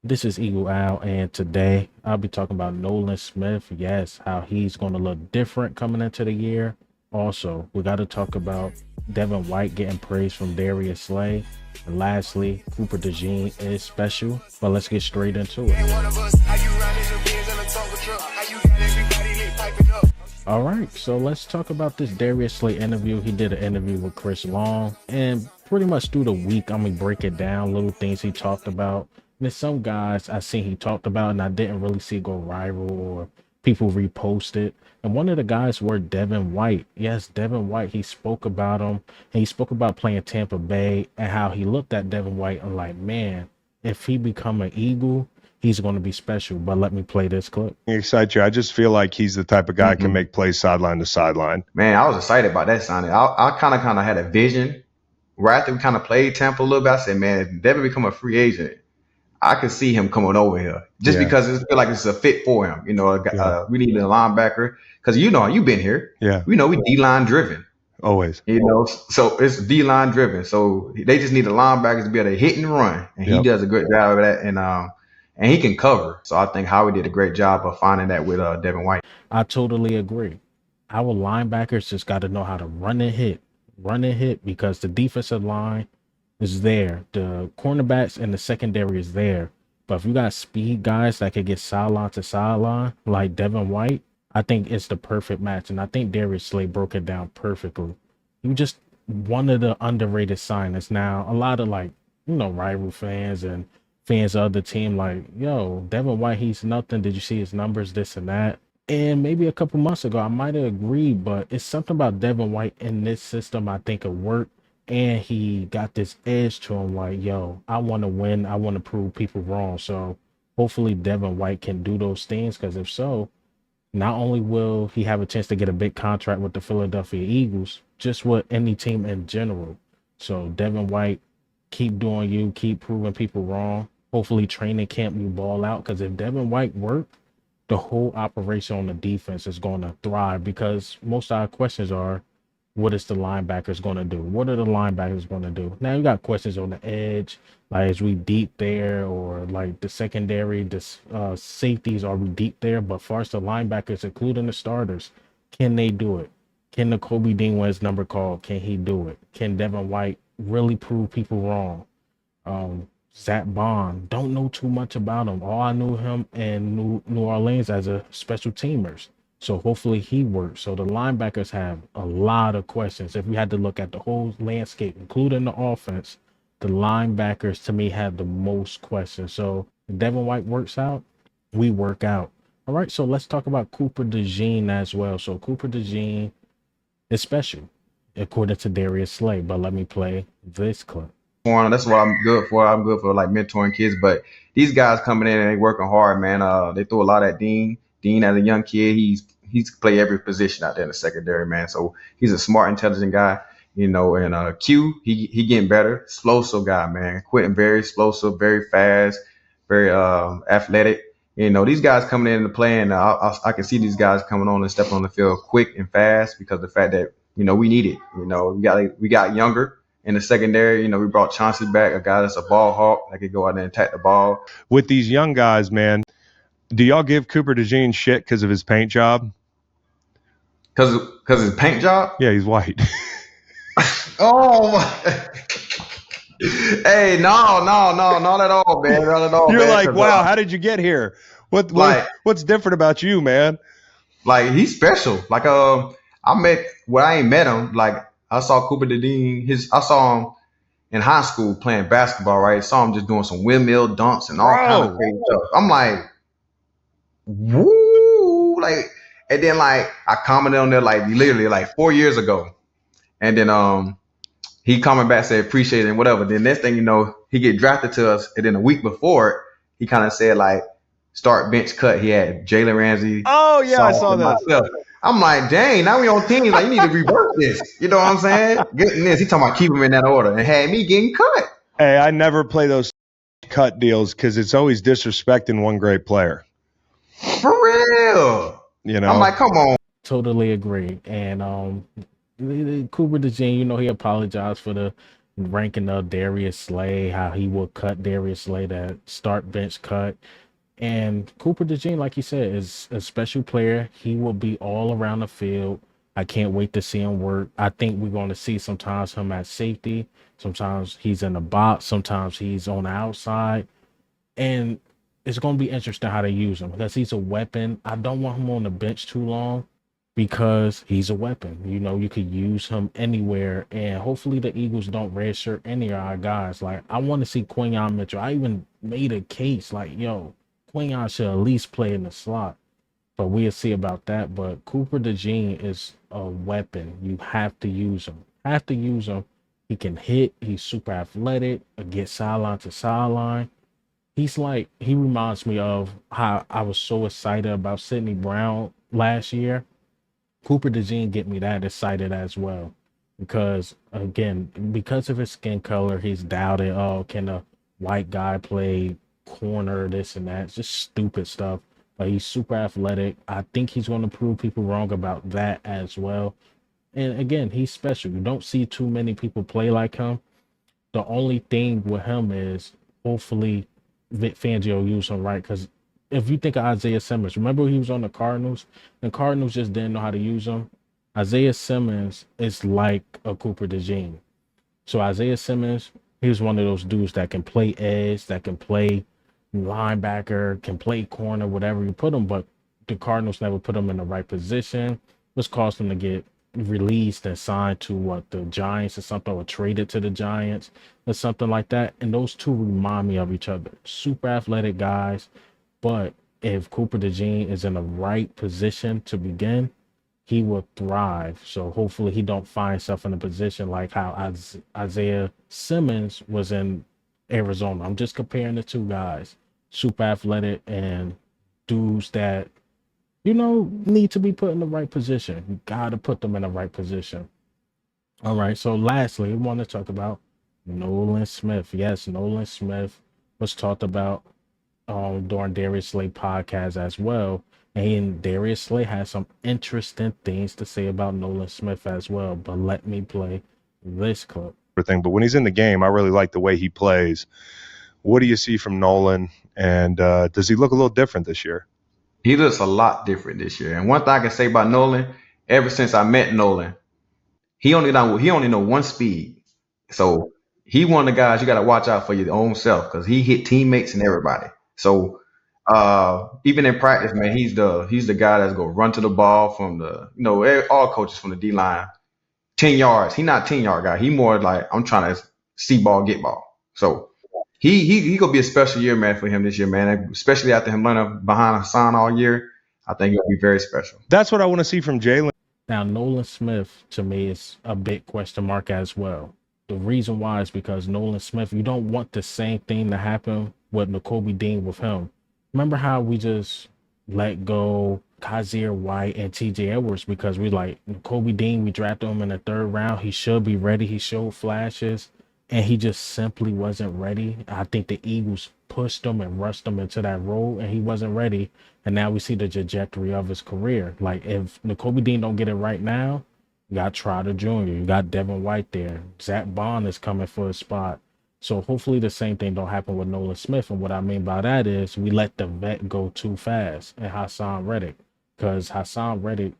This is Eagle Owl, and today I'll be talking about Nolan Smith. Yes, how he's going to look different coming into the year. Also, we got to talk about Devin White getting praise from Darius Slay. And lastly, Cooper Dejean is special. But let's get straight into it. All right, so let's talk about this Darius Slay interview. He did an interview with Chris Long, and pretty much through the week, I'm gonna break it down, little things he talked about. There's some guys I seen he talked about, and I didn't really see go viral or people repost it. And one of the guys were Devin White. Yes, Devin White. He spoke about him, and he spoke about playing Tampa Bay and how he looked at Devin White and like, man, if he become an Eagle, he's going to be special. But let me play this clip. Excite you. I just feel like he's the type of guy can make plays sideline to sideline. Man, I was excited about that signing. I kind of had a vision right after we kind of played Tampa a little bit. I said, man, if Devin become a free agent, I could see him coming over here just because it feel like it's a fit for him. You know, we need a linebacker because you've been here. Yeah, we know we D-line driven. Always. You know, so it's D-line driven. So they just need the linebackers to be able to hit and run, and he does a good job of that. And he can cover. So I think Howie did a great job of finding that with Devin White. I totally agree. Our linebackers just got to know how to run and hit because the defensive line is there. The cornerbacks and the secondary is there. But if you got speed guys that can get sideline to sideline, like Devin White, I think it's the perfect match. And I think Darius Slay broke it down perfectly. You just one of the underrated signings. Now, a lot of rival fans and fans of the team, like, yo, Devin White, he's nothing. Did you see his numbers, this and that? And maybe a couple months ago, I might have agreed, but it's something about Devin White in this system I think it worked. And he got this edge to him, like, yo, I want to win. I want to prove people wrong. So hopefully Devin White can do those things, because if so, not only will he have a chance to get a big contract with the Philadelphia Eagles, just with any team in general. So Devin White, keep doing you, keep proving people wrong. Hopefully training camp you ball out, because if Devin White worked, the whole operation on the defense is going to thrive, because most of our questions are, what is the linebackers going to do? What are the linebackers going to do? Now you got questions on the edge, like is we deep there, or like the secondary, the safeties, are we deep there? But far as the linebackers, including the starters, can they do it? Can the Kobe Dean when his number called? Can he do it? Can Devin White really prove people wrong? Zach Bond, don't know too much about him. All I knew him in New Orleans as a special teamers. So hopefully he works. So the linebackers have a lot of questions. If we had to look at the whole landscape, including the offense, the linebackers to me have the most questions. So if Devin White works out, we work out. All right, so let's talk about Cooper Dejean as well. So Cooper Dejean is special, according to Darius Slay. But let me play this clip. That's what I'm good for. I'm good for like mentoring kids. But these guys coming in and they working hard, man. They throw a lot at Dean. Dean, as a young kid, he's play every position out there in the secondary, man. So he's a smart, intelligent guy, you know. And Q, he getting better, explosive guy, man. Quentin, very explosive, very fast, very athletic. You know, these guys coming in and playing. I can see these guys coming on and stepping on the field quick and fast because of the fact that we need it. You know, we got younger. In the secondary, we brought Chauncey back, a guy that's a ball hawk that could go out there and attack the ball. With these young guys, man, do y'all give Cooper Dejean shit because of his paint job? Because his paint job? Yeah, he's white. Oh, hey, no, not at all, man. Not at all. You're man, like, wow, how did you get here? What's different about you, man? Like, he's special. Like, I ain't met him. Like, I saw Cooper Dejean. I saw him in high school playing basketball, right? I saw him just doing some windmill dunks and all kind of crazy stuff. I'm like, woo! Like, and then like I commented on there like literally like 4 years ago, and then he commented back, said appreciate it and whatever. Then next thing you know, he get drafted to us, and then a week before it, he kind of said like start bench cut. He had Jalen Ramsey. Oh yeah, I saw that. Myself. I'm like, dang, now we on teams. Like, you need to reverse this. You know what I'm saying? Getting this. He talking about keep him in that order and had me getting cut. Hey, I never play those cut deals because it's always disrespecting one great player. For real. You know? I'm like, come on. Totally agree. And Cooper Dejean, he apologized for the ranking of Darius Slay, how he will cut Darius Slay, that start bench cut. And Cooper Dejean, like you said, is a special player. He will be all around the field. I can't wait to see him work. I think we're going to see sometimes him at safety. Sometimes he's in the box. Sometimes he's on the outside. And it's going to be interesting how they use him because he's a weapon. I don't want him on the bench too long because he's a weapon. You know, you could use him anywhere. And hopefully the Eagles don't redshirt any of our guys. Like, I want to see Quinyon Mitchell. I even made a case like, yo, Quinyon should at least play in the slot. But we'll see about that. But Cooper Dejean is a weapon. You have to use him. Have to use him. He can hit. He's super athletic. Get sideline to sideline. He's like, he reminds me of how I was so excited about Sidney Brown last year. Cooper Dejean get me that excited as well. Because again, because of his skin color, he's doubted, oh, can a white guy play corner, this and that? It's just stupid stuff. But he's super athletic. I think he's going to prove people wrong about that as well. And again, he's special. You don't see too many people play like him. The only thing with him is hopefully Vic Fangio use him right. Because if you think of Isaiah Simmons, remember he was on the Cardinals? The Cardinals just didn't know how to use him. Isaiah Simmons is like a Cooper Dejean. So Isaiah Simmons, he was one of those dudes that can play edge, that can play linebacker, can play corner, whatever you put him, but the Cardinals never put him in the right position, which caused him to get released and signed to what, the Giants or something, or traded to the Giants or something like that. And those two remind me of each other. Super athletic guys, but if Cooper Dejean is in the right position to begin, he will thrive. So hopefully he don't find himself in a position like how Isaiah Simmons was in Arizona. I'm just comparing the two guys. Super athletic and dudes that, you know, need to be put in the right position. You got to put them in the right position. All right. So lastly, we want to talk about Nolan Smith. Yes, Nolan Smith was talked about during Darius Slay podcast as well. And Darius Slay has some interesting things to say about Nolan Smith as well. But let me play this clip. But when he's in the game, I really like the way he plays. What do you see from Nolan? And does he look a little different this year? He looks a lot different this year. And one thing I can say about Nolan, ever since I met Nolan, he only know one speed. So he one of the guys you got to watch out for your own self because he hit teammates and everybody. So even in practice, man, he's the guy that's gonna run to the ball from all coaches from the D line 10 yards. He not 10-yard guy. He more like I'm trying to see ball, get ball. So he gonna be a special year, man, for him this year, man. Especially after him learning behind Hassan all year. I think he'll be very special. That's what I want to see from Jalen. Now, Nolan Smith, to me, is a big question mark as well. The reason why is because Nolan Smith, you don't want the same thing to happen with Nakobe Dean with him. Remember how we just let go Kazir White and TJ Edwards because we like Nakobe Dean, we drafted him in the 3rd round. He should be ready. He showed flashes and he just simply wasn't ready. I think the Eagles pushed him and rushed him into that role and he wasn't ready. And now we see the trajectory of his career. Like if Nakobe Dean don't get it right now, you got Trotter Jr., you got Devin White there. Zach Bond is coming for a spot. So hopefully the same thing don't happen with Nolan Smith. And what I mean by that is we let the vet go too fast and Hassan Reddick. Because Hassan Reddick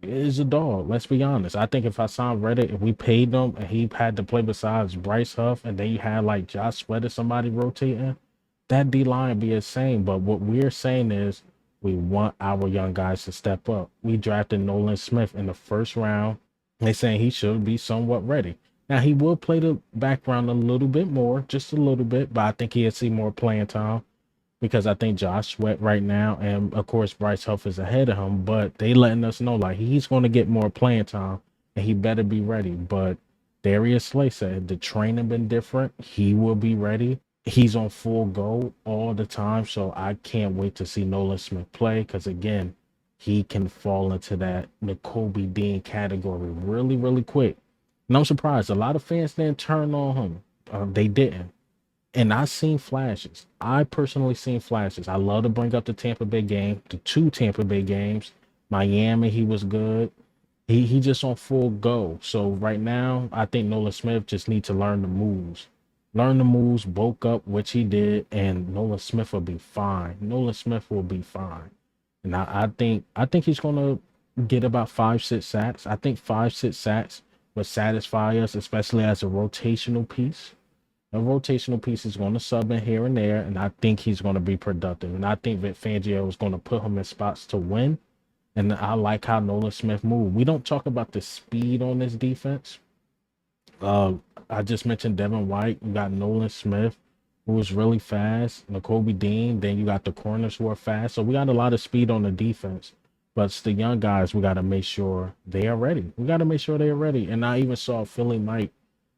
is a dog. Let's be honest. I think if Hassan Reddick, if we paid him and he had to play besides Bryce Huff and then you had like Josh Sweat or somebody rotating, that D-line would be insane. But what we're saying is we want our young guys to step up. We drafted Nolan Smith in the 1st round. They're saying he should be somewhat ready. Now, he will play the background a little bit more, just a little bit, but I think he'll see more playing time because I think Josh Sweat right now, and of course, Bryce Huff is ahead of him, but they letting us know like he's going to get more playing time and he better be ready. But Darius Slay said the training been different. He will be ready. He's on full go all the time, so I can't wait to see Nolan Smith play because, again, he can fall into that Nakobe Dean category really, really quick. And I'm surprised. A lot of fans didn't turn on him. They didn't. And I seen flashes. I personally seen flashes. I love to bring up the Tampa Bay game, the 2 Tampa Bay games. Miami, he was good. He just on full go. So right now, I think Nolan Smith just need to learn the moves. Learn the moves, bulk up, which he did, and Nolan Smith will be fine. Nolan Smith will be fine. And I think he's gonna get about 5-6 sacks. I think 5-6 sacks would satisfy us, especially as a rotational piece. A rotational piece is going to sub in here and there, and I think he's going to be productive. And I think Vic Fangio is going to put him in spots to win. And I like how Nolan Smith moved. We don't talk about the speed on this defense. Uh, I just mentioned Devin White. You got Nolan Smith, who is really fast. N'Kobe Dean. Then you got the corners who are fast. So we got a lot of speed on the defense. But it's the young guys. We got to make sure they are ready. We got to make sure they are ready. And I even saw Philly Mike,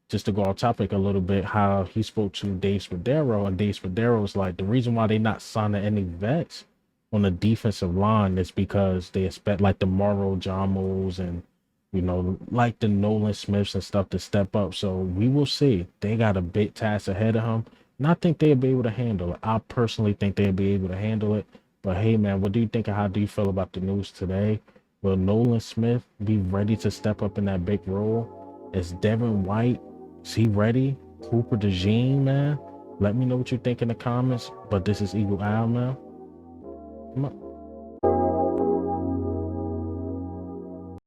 just to go off topic a little bit, how he spoke to Dave Spadaro, and Dave Spadaro was like, the reason why they not signing any vets on the defensive line is because they expect like the Morrow Jamos and like the Nolan Smiths and stuff to step up. So we will see. They got a big task ahead of him, and I think they'll be able to handle it. I personally think they'll be able to handle it. But hey, man, what do you think, and how do you feel about the news today? Will Nolan Smith be ready to step up in that big role? Is Devin White, is he ready? Cooper Dejean, man. Let me know what you think in the comments. But this is Eagle Owl, man.